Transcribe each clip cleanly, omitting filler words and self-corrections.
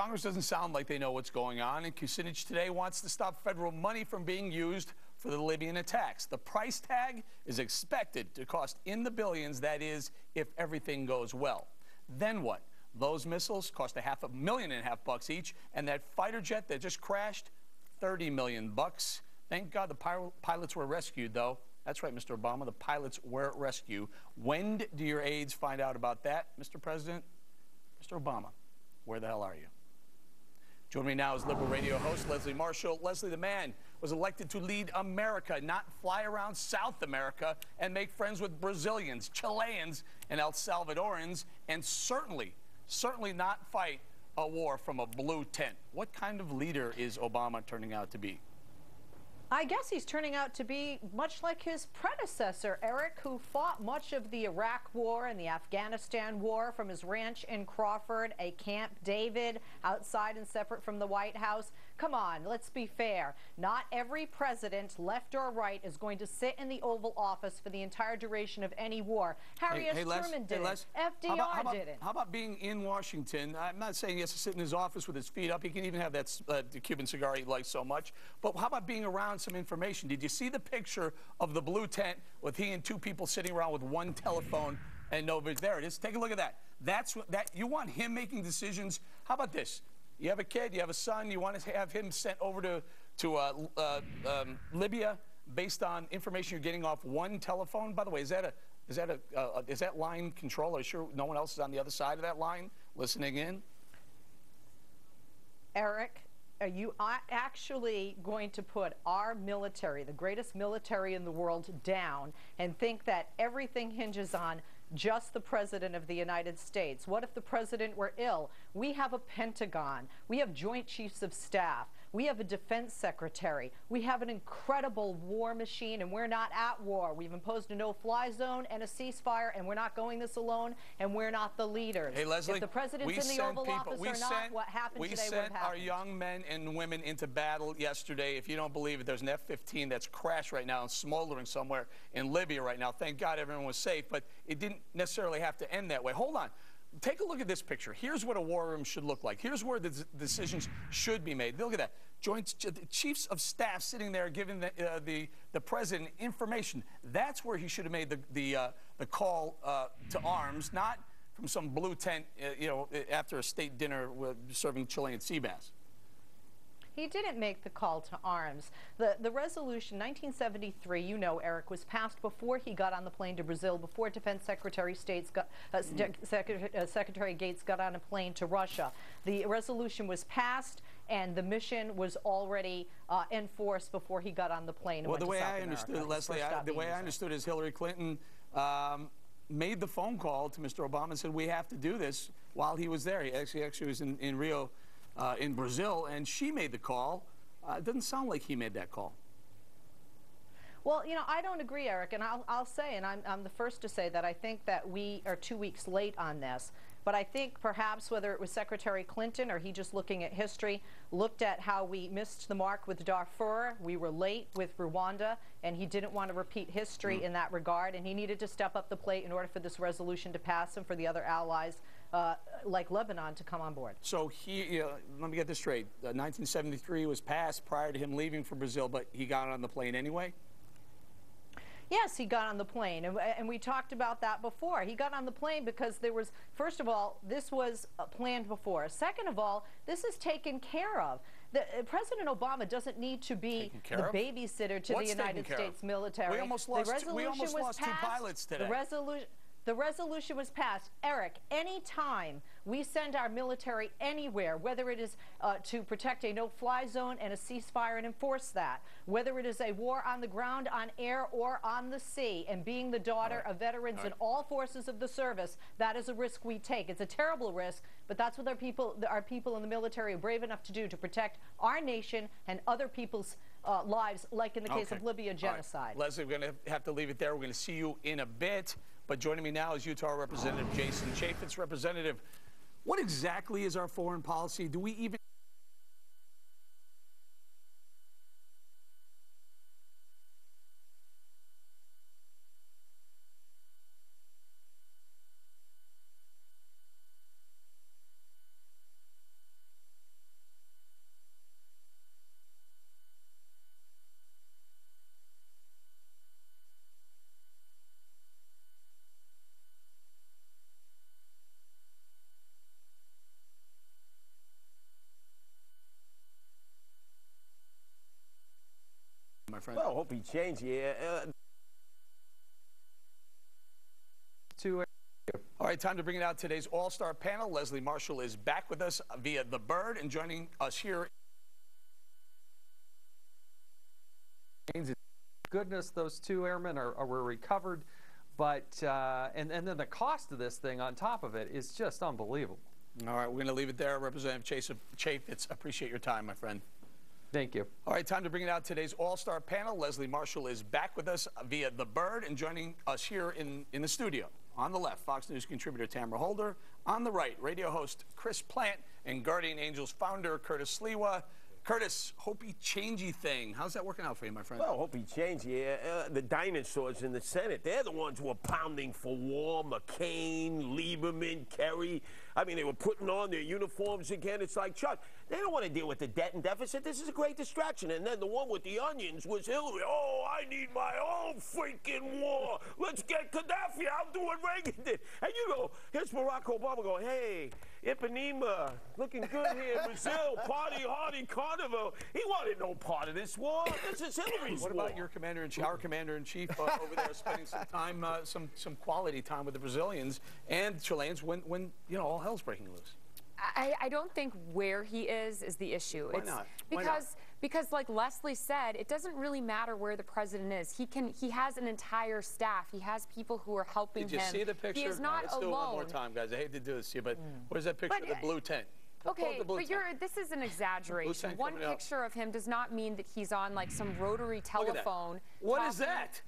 Congress doesn't sound like they know what's going on, and Kucinich today wants to stop federal money from being used for the Libyan attacks. The price tag is expected to cost in the billions, that is, if everything goes well. Then what? Those missiles cost $500,000 million each, and that fighter jet that just crashed, $30 million. Thank God the pilots were rescued, though. That's right, Mr. Obama, the pilots were rescued. When do your aides find out about that, Mr. President? Mr. Obama, where the hell are you? Joining me now is Liberal Radio host Leslie Marshall. Leslie, the man was elected to lead America, not fly around South America and make friends with Brazilians, Chileans, and El Salvadorans, and certainly not fight a war from a blue tent. What kind of leader is Obama turning out to be? I guess he's turning out to be much like his predecessor, Eric, who fought much of the Iraq War and the Afghanistan War from his ranch in Crawford, a Camp David outside and separate from the White House. Come on, let's be fair. Not every president, left or right, is going to sit in the Oval Office for the entire duration of any war. Harry S. Truman did it. FDR did it. How about being in Washington? I'm not saying he has to sit in his office with his feet up. He can even have that the Cuban cigar he likes so much. But how about being around some information? Did you see the picture of the blue tent with he and two people sitting around with one telephone and no vision? There it is. Take a look at that. That's that. You want him making decisions? How about this? You have a kid, you have a son, you want to have him sent over to Libya based on information you're getting off one telephone. By the way, is that line control? Are you sure no one else is on the other side of that line listening in? Eric, are you actually going to put our military, the greatest military in the world, down and think that everything hinges on just the President of the United States? What if the President were ill? We have a Pentagon. We have Joint Chiefs of Staff. We have a Defense Secretary. We have an incredible war machine, and we're not at war. We've imposed a no-fly zone and a ceasefire, and we're not going this alone, and we're not the leaders. Hey, Leslie, if the President's in the Oval Office or not, what happened today would have happened. We sent our young men and women into battle yesterday. If you don't believe it, there's an F-15 that's crashed right now and smoldering somewhere in Libya right now. Thank God everyone was safe, but it didn't necessarily have to end that way. Hold on. Take a look at this picture. Here's what a war room should look like. Here's where the decisions should be made. Look at that. Joint Chiefs of Staff sitting there giving the President information. That's where he should have made the call to arms, not from some blue tent, after a state dinner serving Chilean sea bass. He didn't make the call to arms. The resolution, 1973, you know, Eric, was passed before he got on the plane to Brazil, before Defense Secretary Secretary Gates got on a plane to Russia. The resolution was passed, and the mission was already enforced before he got on the plane. Well, the way I understood, Leslie, the way I understood is Hillary Clinton made the phone call to Mr. Obama and said, we have to do this while he was there. He actually was in Rio, in Brazil, and she made the call. It doesn't sound like he made that call. Well, you know, I don't agree, Eric, and I'll say, and I'm the first to say that I think that we are 2 weeks late on this. But I think perhaps whether it was Secretary Clinton or he just looking at history, looked at how we missed the mark with Darfur, we were late with Rwanda, and he didn't want to repeat history in that regard, and he needed to step up the plate in order for this resolution to pass and for the other allies like Lebanon to come on board. So let me get this straight. 1973 was passed prior to him leaving for Brazil, but he got on the plane anyway? Yes, he got on the plane, and we talked about that before. He got on the plane because there was, first of all, this was planned before. Second of all, this is taken care of. President Obama doesn't need to be the babysitter to the United States military. We almost lost two pilots today. The resolution was passed. Eric, any time we send our military anywhere, whether it is to protect a no-fly zone and a ceasefire and enforce that, whether it is a war on the ground, on air, or on the sea, and being the daughter of veterans in all forces of the service, that is a risk we take. It's a terrible risk, but that's what our people in the military are brave enough to do, to protect our nation and other people's lives, like in the case of Libya genocide. Leslie, we're going to have to leave it there. We're going to see you in a bit. But joining me now is Utah Representative Jason Chaffetz. Representative, what exactly is our foreign policy? Do we even my friend? Well, hope he changed. Yeah. All right, time to bring it out. Today's all-star panel. Leslie Marshall is back with us via The Bird and joining us here. Goodness, those two airmen were recovered, but and then the cost of this thing on top of it is just unbelievable. All right, we're going to leave it there. Representative Chaffetz, appreciate your time, my friend. Thank you. All right, time to bring it out. Today's all-star panel. Leslie Marshall is back with us via The Bird and joining us here in the studio. On the left, Fox News contributor Tamara Holder. On the right, radio host Chris Plant and Guardian Angels founder Curtis Sliwa. Curtis, Hopi changey thing. How's that working out for you, my friend? Well, Hopi changed. Yeah. The dinosaurs in the Senate, they're the ones who are pounding for war. McCain, Lieberman, Kerry. I mean, they were putting on their uniforms again. It's like, Chuck, they don't want to deal with the debt and deficit. This is a great distraction. And then the one with the onions was Hillary. Oh, I need my own freaking war. Let's get Gaddafi. I'll do what Reagan did. And you go, here's Barack Obama going, hey, Ipanema, looking good here in Brazil. Party hardy carnival. He wanted no part of this war. This is Hillary's What war. about your commander-in-chief, our commander-in-chief over there spending some time, some quality time with the Brazilians and Chileans when you know, all hell's breaking loose? I don't think where he is the issue. Why not? Because like Leslie said, it doesn't really matter where the president is. He has an entire staff. He has people who are helping him. Did you see the picture? He is not Let's alone. do it one more time, guys. I hate to do this to you, but where's that picture of the blue tent? Okay, but this is an exaggeration. One picture of him does not mean that he's on like some rotary telephone. What is that?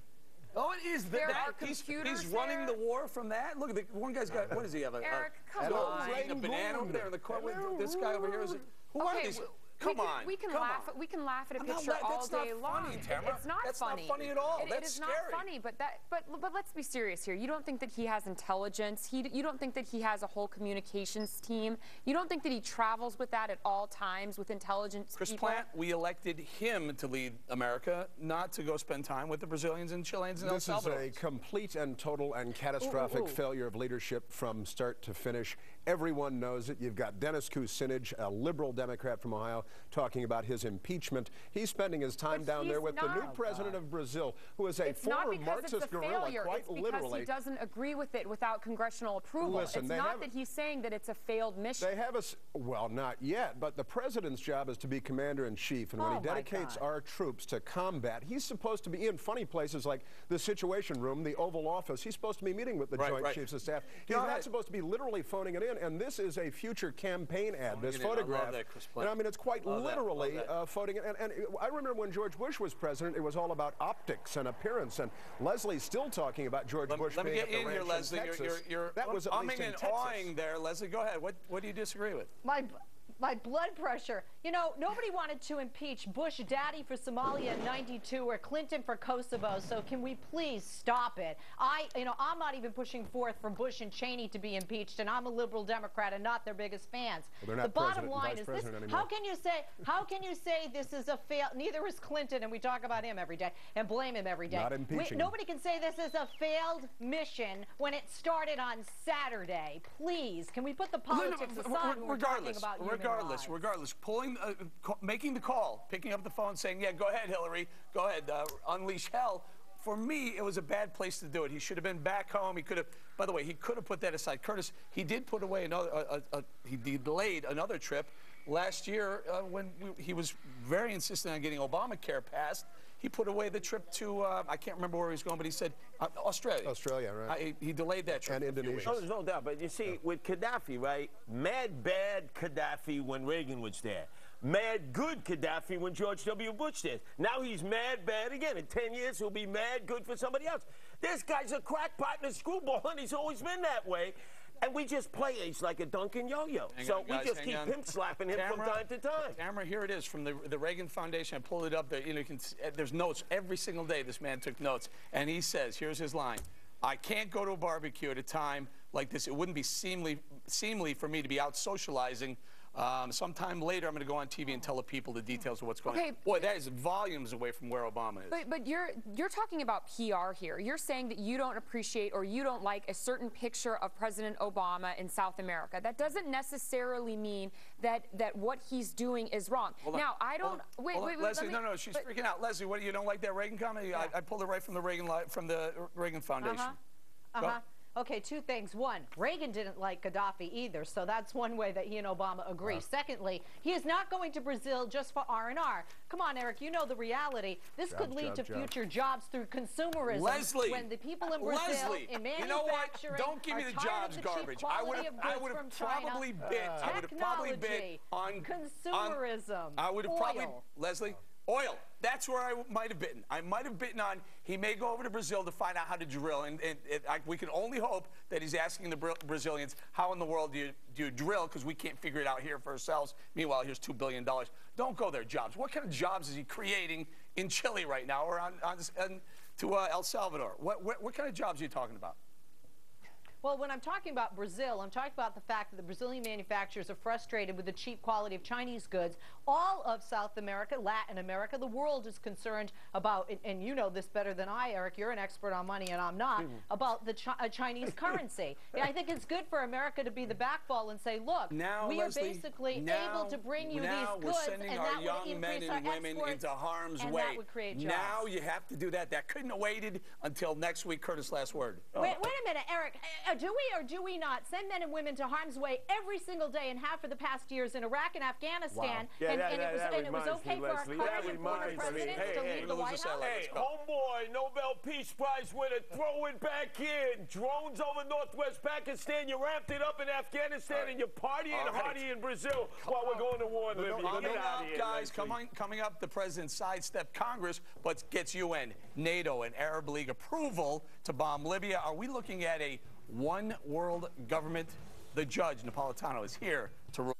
Oh, it is There that. are computers He's running there. the war from that. Look at the one guy's got. What does he have? Eric, come on. A banana over there in the corner. This guy over here is. Who are these? Come on. We can laugh at a picture all day long. That's not funny, Tamara. It's not That's funny. not funny at all. It That's is scary. not funny, but let's be serious here. You don't think that he has intelligence? You don't think that he has a whole communications team? You don't think that he travels with that at all times with intelligence Chris people? Plant, we elected him to lead America, not to go spend time with the Brazilians and Chileans and El Salvador. This is a complete and total and catastrophic failure of leadership from start to finish. Everyone knows it. You've got Dennis Kucinich, a liberal Democrat from Ohio, talking about his impeachment. He's spending his time down there with the new president of Brazil, who is a former Marxist guerrilla, quite literally. It's because he doesn't agree with it without congressional approval. Listen, it's not that he's saying that it's a failed mission. They have us, well, not yet, but the president's job is to be commander-in-chief, and when he dedicates our troops to combat, he's supposed to be in funny places like the Situation Room, the Oval Office. He's supposed to be meeting with the Joint Chiefs of Staff. He's not supposed to be literally phoning it in, and this is a future campaign ad, this photograph. I love that, Chris And I mean, it's quite literally phoning it. And I remember when George Bush was president, it was all about optics and appearance, and Leslie's still talking about George Bush being at the ranch in Leslie. Texas. That was at least in Texas. Awing there, Leslie. Go ahead. What do you disagree with? My blood pressure. You know, nobody wanted to impeach Bush daddy for Somalia in '92 or Clinton for Kosovo, so can we please stop it? I'm not even pushing forth for Bush and Cheney to be impeached, and I'm a liberal Democrat and not their biggest fans. Well, they're not the bottom line is this: how can you say this is a fail? Neither is Clinton, and we talk about him every day and blame him every day. Not impeaching. Nobody can say this is a failed mission when it started on Saturday. Please, can we put the politics aside when we're talking about human rights? Regardless, making the call, picking up the phone, saying, yeah, go ahead, Hillary, go ahead, unleash hell. For me, it was a bad place to do it. He should have been back home. He could have, by the way, he could have put that aside. Curtis, he did put away he delayed another trip last year when he was very insistent on getting Obamacare passed. He put away the trip to, I can't remember where he was going, but he said Australia. Australia, right. He delayed that trip. And Indonesia. Oh, there's no doubt. But you see, with Gaddafi, right, mad bad Gaddafi when Reagan was there. Mad good Gaddafi when George W. Bush did. Now he's mad bad again. In 10 years, he'll be mad good for somebody else. This guy's a crackpot and a screwball, and he's always been that way. And we just play Ace like a Duncan yo-yo. So we just keep pimp slapping him from time to time. Tamara, here it is from the Reagan Foundation. I pulled it up there. You know, there's notes every single day. This man took notes, and he says, here's his line: "I can't go to a barbecue at a time like this. It wouldn't be seemly for me to be out socializing Sometime later, I'm going to go on TV and tell the people the details of what's going on. Okay. Boy, that is volumes away from where Obama is. But you're talking about PR here. You're saying that you don't appreciate or you don't like a certain picture of President Obama in South America. That doesn't necessarily mean that what he's doing is wrong. Now, I don't. Wait. Leslie, no, she's freaking out. Leslie, what, you don't like that Reagan comment? Yeah. I pulled it right from the Reagan Foundation. Okay, two things. One, Reagan didn't like Gaddafi either, so that's one way that he and Obama agree. Secondly, he is not going to Brazil just for R&R. Come on, Eric, you know the reality. This could lead to future jobs through consumerism. Leslie, when the people in Brazil, in manufacturing, you know what? Don't give me the jobs garbage. I would have probably bid on consumerism. I would have probably, oil. Leslie, oil. That's where I might have bitten. I might have bitten on, he may go over to Brazil to find out how to drill. And we can only hope that he's asking the Brazilians, how in the world do you drill? Because we can't figure it out here for ourselves. Meanwhile, here's $2 billion. Don't go there, jobs. What kind of jobs is he creating in Chile right now or to El Salvador? What kind of jobs are you talking about? Well, when I'm talking about Brazil, I'm talking about the fact that the Brazilian manufacturers are frustrated with the cheap quality of Chinese goods. All of South America, Latin America, the world is concerned about, and you know this better than I, Eric, you're an expert on money and I'm not, about the Chinese currency. I think it's good for America to be the backball and say, look, we are basically able to bring you these goods, we're sending our young men and women into harm's way. That would create jobs. Now you have to do that. That couldn't have waited until next week. Curtis, last word. Wait a minute, Eric. Do we or do we not send men and women to harm's way every single day and have for the past years in Iraq and Afghanistan? Wow. And it was okay for our current and former presidents to leave the White House? Hey, homeboy, Nobel Peace Prize winner, throw it back in. Drones over northwest Pakistan. You ramped it up in Afghanistan and you're partying hardy in Brazil while we're going to war in Libya. Coming up, guys, coming up, the president sidestepped Congress, but gets UN, NATO, and Arab League approval to bomb Libya. Are we looking at a one world government? The judge, Napolitano, is here to rule.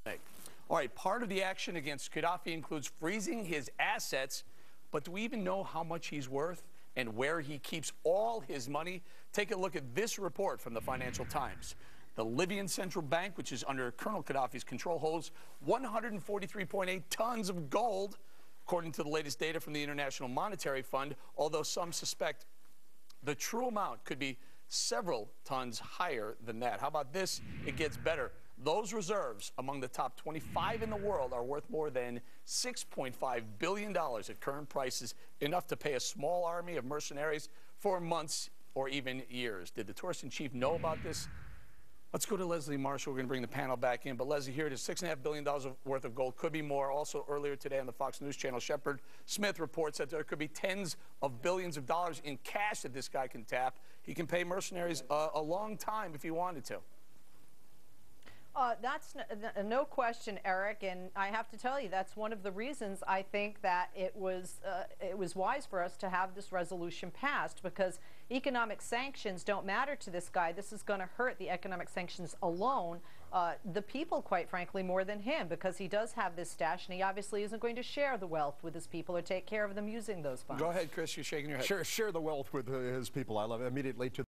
All right, part of the action against Gaddafi includes freezing his assets, but do we even know how much he's worth and where he keeps all his money? Take a look at this report from the Financial Times. The Libyan Central Bank, which is under Colonel Gaddafi's control, holds 143.8 tons of gold, according to the latest data from the International Monetary Fund, although some suspect the true amount could be several tons higher than that. How about this? It gets better. Those reserves, among the top 25 in the world, are worth more than $6.5 billion at current prices, enough to pay a small army of mercenaries for months or even years. Did the tourist-in-chief know about this? Let's go to Leslie Marshall. We're going to bring the panel back in. But, Leslie, here it is, $6.5 billion worth of gold. Could be more. Also, earlier today on the Fox News channel, Shepard Smith reports that there could be tens of billions of dollars in cash that this guy can tap. He can pay mercenaries a long time if he wanted to. That's no question, Eric, and I have to tell you that's one of the reasons I think that it was wise for us to have this resolution passed, because economic sanctions don't matter to this guy. This is going to hurt the economic sanctions alone, the people, quite frankly, more than him, because he does have this stash, and he obviously isn't going to share the wealth with his people or take care of them using those funds. Go ahead, Chris. You're shaking your head. Share the wealth with his people. I love it. Immediately to